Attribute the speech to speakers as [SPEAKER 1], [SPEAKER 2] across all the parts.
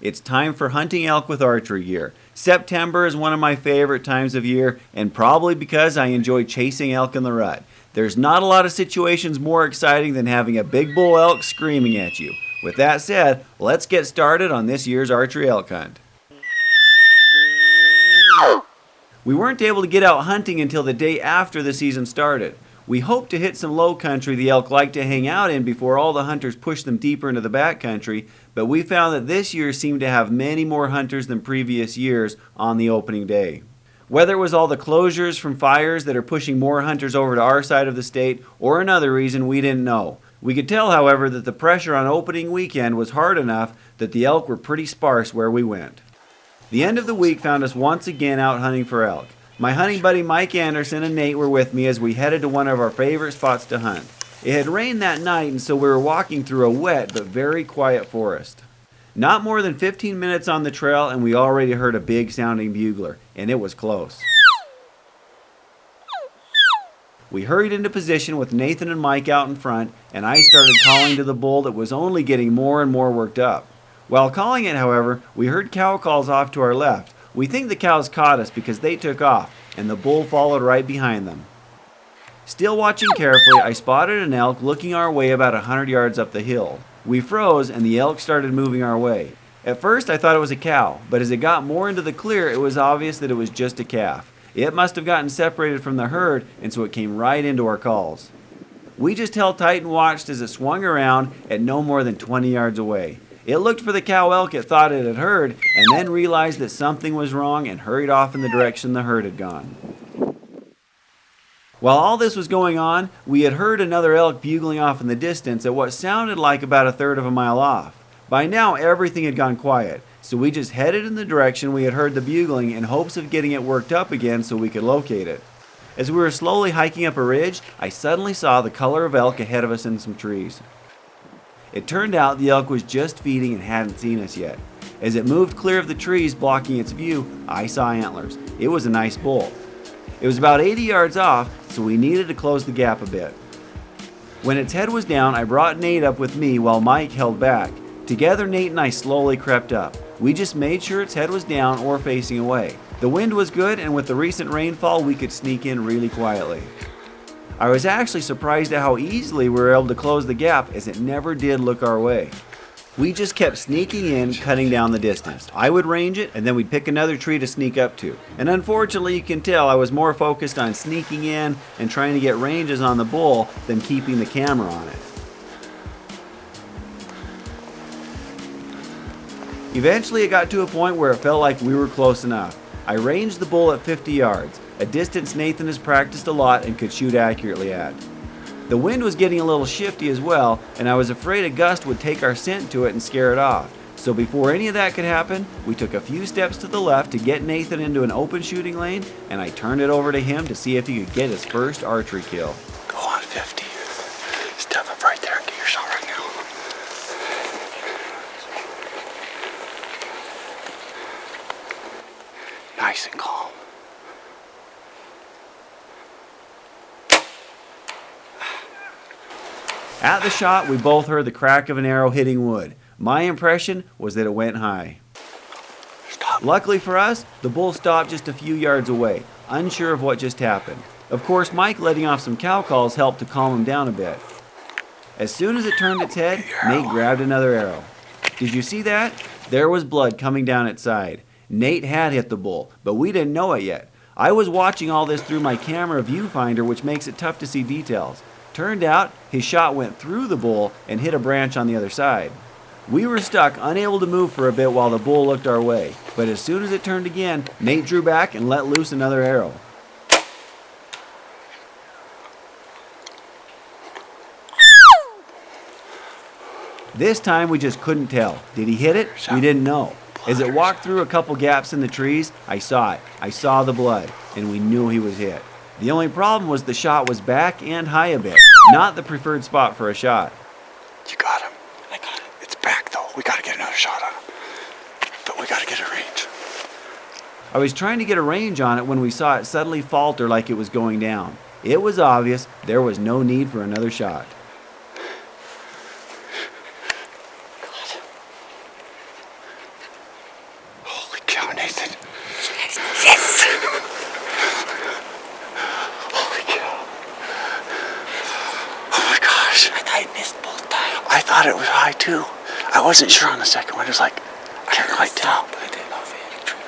[SPEAKER 1] It's time for hunting elk with archery gear. September is one of my favorite times of year, and probably because I enjoy chasing elk in the rut. There's not a lot of situations more exciting than having a big bull elk screaming at you. With that said, let's get started on this year's archery elk hunt. We weren't able to get out hunting until the day after the season started. We hoped to hit some low country the elk like to hang out in before all the hunters pushed them deeper into the back country, but we found that this year seemed to have many more hunters than previous years on the opening day. Whether it was all the closures from fires that are pushing more hunters over to our side of the state or another reason, we didn't know. We could tell, however, that the pressure on opening weekend was hard enough that the elk were pretty sparse where we went. The end of the week found us once again out hunting for elk. My hunting buddy Mike Anderson and Nate were with me as we headed to one of our favorite spots to hunt. It had rained that night, and so we were walking through a wet but very quiet forest. Not more than 15 minutes on the trail and we already heard a big sounding bugler, and it was close. We hurried into position with Nathan and Mike out in front, and I started calling to the bull that was only getting more and more worked up. While calling it, however, we heard cow calls off to our left. We think the cows caught us because they took off, and the bull followed right behind them. Still watching carefully, I spotted an elk looking our way about 100 yards up the hill. We froze, and the elk started moving our way. At first, I thought it was a cow, but as it got more into the clear, it was obvious that it was just a calf. It must have gotten separated from the herd, and so it came right into our calls. We just held tight and watched as it swung around at no more than 20 yards away. It looked for the cow elk it thought it had heard, and then realized that something was wrong and hurried off in the direction the herd had gone. While all this was going on, we had heard another elk bugling off in the distance at what sounded like about a third of a mile off. By now, everything had gone quiet, so we just headed in the direction we had heard the bugling in hopes of getting it worked up again so we could locate it. As we were slowly hiking up a ridge, I suddenly saw the color of elk ahead of us in some trees. It turned out the elk was just feeding and hadn't seen us yet. As it moved clear of the trees blocking its view, I saw antlers. It was a nice bull. It was about 80 yards off, so we needed to close the gap a bit. When its head was down, I brought Nate up with me while Mike held back. Together, Nate and I slowly crept up. We just made sure its head was down or facing away. The wind was good, and with the recent rainfall, we could sneak in really quietly. I was actually surprised at how easily we were able to close the gap, as it never did look our way. We just kept sneaking in, cutting down the distance. I would range it, and then we'd pick another tree to sneak up to. And unfortunately, you can tell I was more focused on sneaking in and trying to get ranges on the bull than keeping the camera on it. Eventually, it got to a point where it felt like we were close enough. I ranged the bull at 50 yards, a distance Nathan has practiced a lot and could shoot accurately at. The wind was getting a little shifty as well, and I was afraid a gust would take our scent to it and scare it off. So before any of that could happen, we took a few steps to the left to get Nathan into an open shooting lane, and I turned it over to him to see if he could get his first archery kill.
[SPEAKER 2] Go on 50. Step up right there and get your shot right now. Nice and calm.
[SPEAKER 1] At the shot, we both heard the crack of an arrow hitting wood. My impression was that it went high.
[SPEAKER 2] Stop.
[SPEAKER 1] Luckily for us, the bull stopped just a few yards away, unsure of what just happened. Of course, Mike letting off some cow calls helped to calm him down a bit. As soon as it turned its head, Nate grabbed another arrow. Did you see that? There was blood coming down its side. Nate had hit the bull, but we didn't know it yet. I was watching all this through my camera viewfinder, which makes it tough to see details. Turned out, his shot went through the bull and hit a branch on the other side. We were stuck, unable to move for a bit while the bull looked our way. But as soon as it turned again, Nate drew back and let loose another arrow. This time we just couldn't tell. Did he hit it? We didn't know. As it walked through a couple gaps in the trees, I saw it. I saw the blood, and we knew he was hit. The only problem was the shot was back and high a bit, not the preferred spot for a shot.
[SPEAKER 2] You got him. I got it. It's back though. We gotta get another shot on him. But we gotta get a range.
[SPEAKER 1] I was trying to get a range on it when we saw it suddenly falter like it was going down. It was obvious there was no need for another shot.
[SPEAKER 2] cow, Nathan.
[SPEAKER 3] Yes!
[SPEAKER 2] Holy cow. Oh my gosh.
[SPEAKER 3] I thought I missed both times.
[SPEAKER 2] I thought it was high too. I wasn't sure on the second one. It was like, I can't quite tell.
[SPEAKER 3] I didn't know if it had a tree.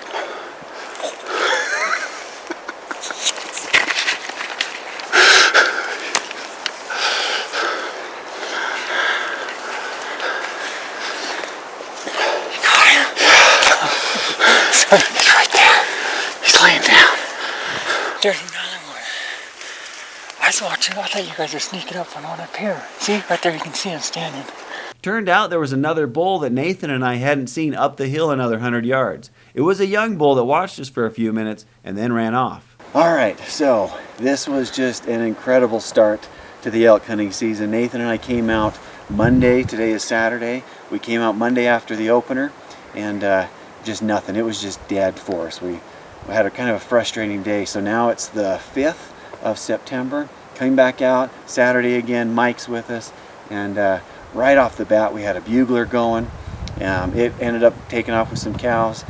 [SPEAKER 2] He's right there. He's laying down.
[SPEAKER 3] There's another one. I was watching. I thought you guys were sneaking up on one up here. See? Right there, you can see him standing.
[SPEAKER 1] Turned out there was another bull that Nathan and I hadn't seen up the hill another 100 yards. It was a young bull that watched us for a few minutes and then ran off. All right, so this was just an incredible start to the elk hunting season. Nathan and I came out Monday. Today is Saturday. We came out Monday after the opener, and just nothing. It was just dead for us. We had a kind of a frustrating day. So now it's the 5th of September. Coming back out Saturday again. Mike's with us, and right off the bat we had a bugler going. It ended up taking off with some cows,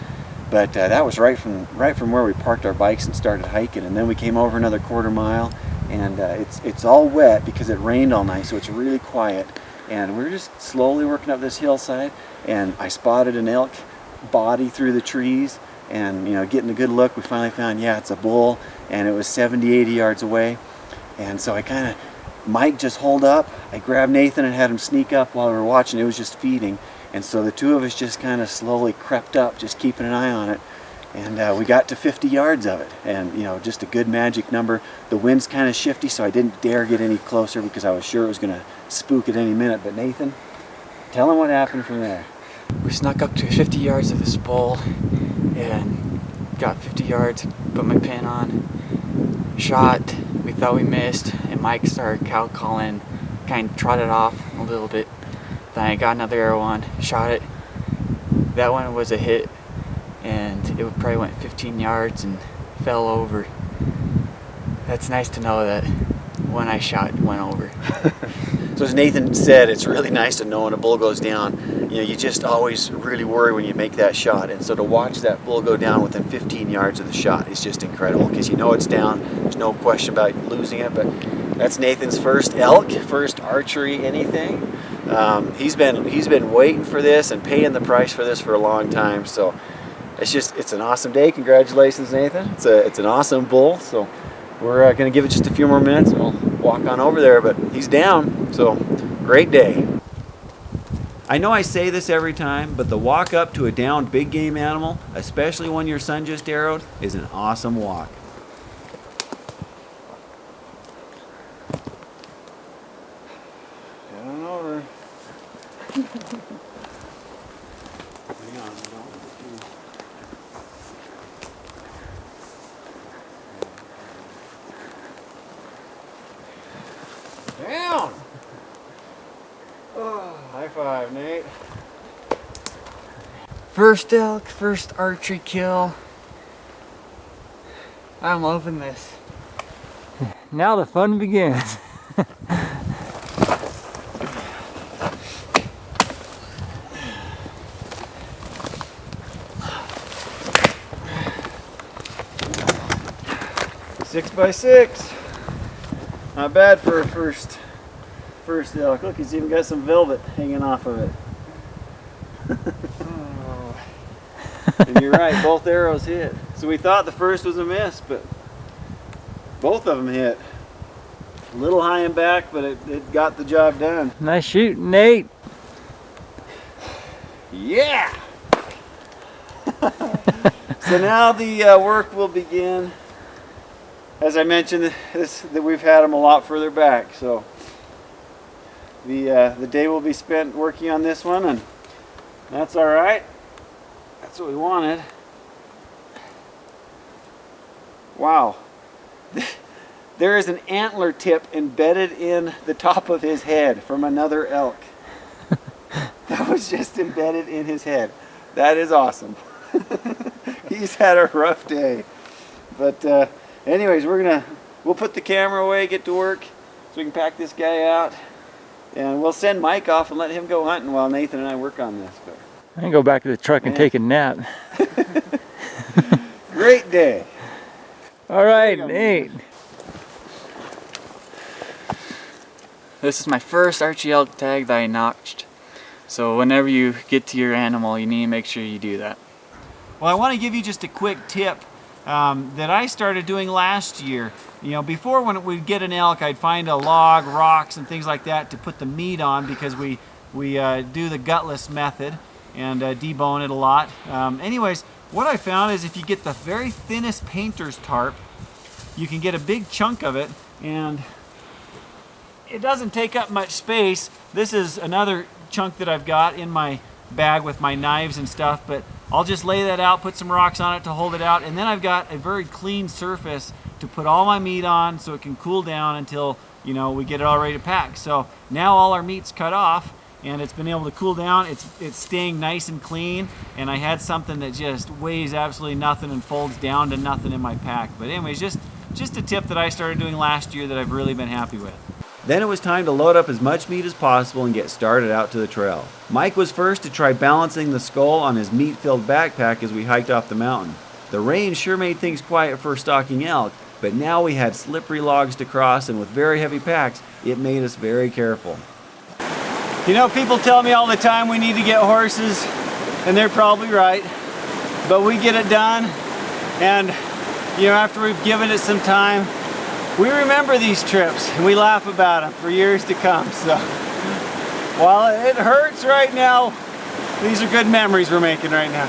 [SPEAKER 1] but that was right from where we parked our bikes and started hiking. And then we came over another quarter mile, and it's all wet because it rained all night, so it's really quiet. And we're just slowly working up this hillside, and I spotted an elk body through the trees, and getting a good look, we finally found, yeah, it's a bull, and it was 70-80 yards away. And so Mike just holed up. I grabbed Nathan and had him sneak up while we were watching. It was just feeding, and so the two of us just kind of slowly crept up, just keeping an eye on it. And we got to 50 yards of it, and just a good magic number. The wind's kind of shifty, so I didn't dare get any closer because I was sure it was going to spook at any minute. But Nathan, tell him what happened from there.
[SPEAKER 3] We snuck up to 50 yards of this bull and got 50 yards, put my pin on, shot. We thought we missed, and Mike started cow calling, kind of trotted off a little bit. Then I got another arrow on, shot it. That one was a hit, and it probably went 15 yards and fell over. That's nice to know that when I shot, it went over.
[SPEAKER 1] So as Nathan said, it's really nice to know when a bull goes down. You just always really worry when you make that shot. And so to watch that bull go down within 15 yards of the shot is just incredible, because it's down. There's no question about losing it. But that's Nathan's first elk, first archery anything. He's been waiting for this and paying the price for this for a long time. So it's an awesome day. Congratulations, Nathan. It's an awesome bull. So we're going to give it just a few more minutes and we'll walk on over there, but he's down. So great day. I know I say this every time, but the walk up to a downed big game animal, especially one your son just arrowed, is an awesome walk. Get on over. Hang on, down! Oh, high five, Nate.
[SPEAKER 3] First elk, first archery kill. I'm loving this. Now the fun begins.
[SPEAKER 1] Six by 6. Not bad for a first elk. Look, he's even got some velvet hanging off of it.
[SPEAKER 3] Oh.
[SPEAKER 1] And you're right, both arrows hit. So we thought the first was a miss, but both of them hit. A little high and back, but it got the job done.
[SPEAKER 3] Nice shooting, Nate.
[SPEAKER 1] Yeah! So now the work will begin. As I mentioned, that we've had them a lot further back, so the day will be spent working on this one, and that's all right. That's what we wanted. Wow. There is an antler tip embedded in the top of his head from another elk. That was just embedded in his head. That is awesome. He's had a rough day. But anyways, we'll put the camera away, get to work, so we can pack this guy out. And we'll send Mike off and let him go hunting while Nathan and I work on this. But
[SPEAKER 3] I can go back to the truck and take a nap.
[SPEAKER 1] Great day.
[SPEAKER 3] All right, Nate. This is my first archery elk tag that I notched. So whenever you get to your animal, you need to make sure you do that.
[SPEAKER 1] Well, I want to give you just a quick tip that I started doing last year. You know, before when we'd get an elk, I'd find a log, rocks, and things like that to put the meat on because we do the gutless method and debone it a lot. Anyways, what I found is if you get the very thinnest painter's tarp, you can get a big chunk of it, and it doesn't take up much space. This is another chunk that I've got in my bag with my knives and stuff, but I'll just lay that out, put some rocks on it to hold it out, and then I've got a very clean surface to put all my meat on so it can cool down until, you know, we get it all ready to pack. So now all our meat's cut off and it's been able to cool down. It's staying nice and clean, and I had something that just weighs absolutely nothing and folds down to nothing in my pack. But anyways, just a tip that I started doing last year that I've really been happy with. Then it was time to load up as much meat as possible and get started out to the trail. Mike was first to try balancing the skull on his meat-filled backpack as we hiked off the mountain. The rain sure made things quiet for stalking elk, but now we had slippery logs to cross, and with very heavy packs, it made us very careful. You know, people tell me all the time we need to get horses, and they're probably right, but we get it done, and you know, after we've given it some time, we remember these trips and we laugh about them for years to come. So while it hurts right now, these are good memories we're making right now.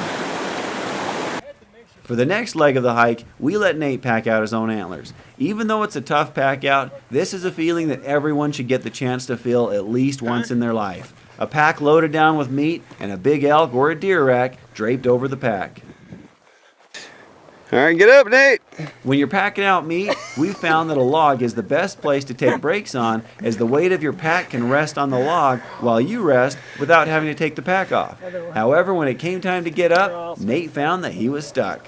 [SPEAKER 1] For the next leg of the hike, we let Nate pack out his own antlers. Even though it's a tough pack out, this is a feeling that everyone should get the chance to feel at least once in their life. A pack loaded down with meat and a big elk or a deer rack draped over the pack.
[SPEAKER 2] All right, get up, Nate.
[SPEAKER 1] When you're packing out meat, we've found that a log is the best place to take breaks on, as the weight of your pack can rest on the log while you rest without having to take the pack off. However, when it came time to get up, Nate found that he was stuck.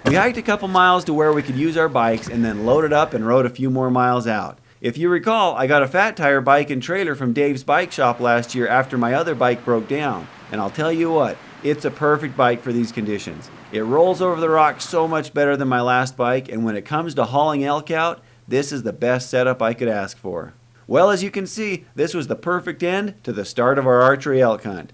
[SPEAKER 1] We hiked a couple miles to where we could use our bikes and then loaded up and rode a few more miles out. If you recall, I got a fat tire bike and trailer from Dave's bike shop last year after my other bike broke down. And I'll tell you what, it's a perfect bike for these conditions. It rolls over the rocks so much better than my last bike, and when it comes to hauling elk out, this is the best setup I could ask for. Well, as you can see, this was the perfect end to the start of our archery elk hunt.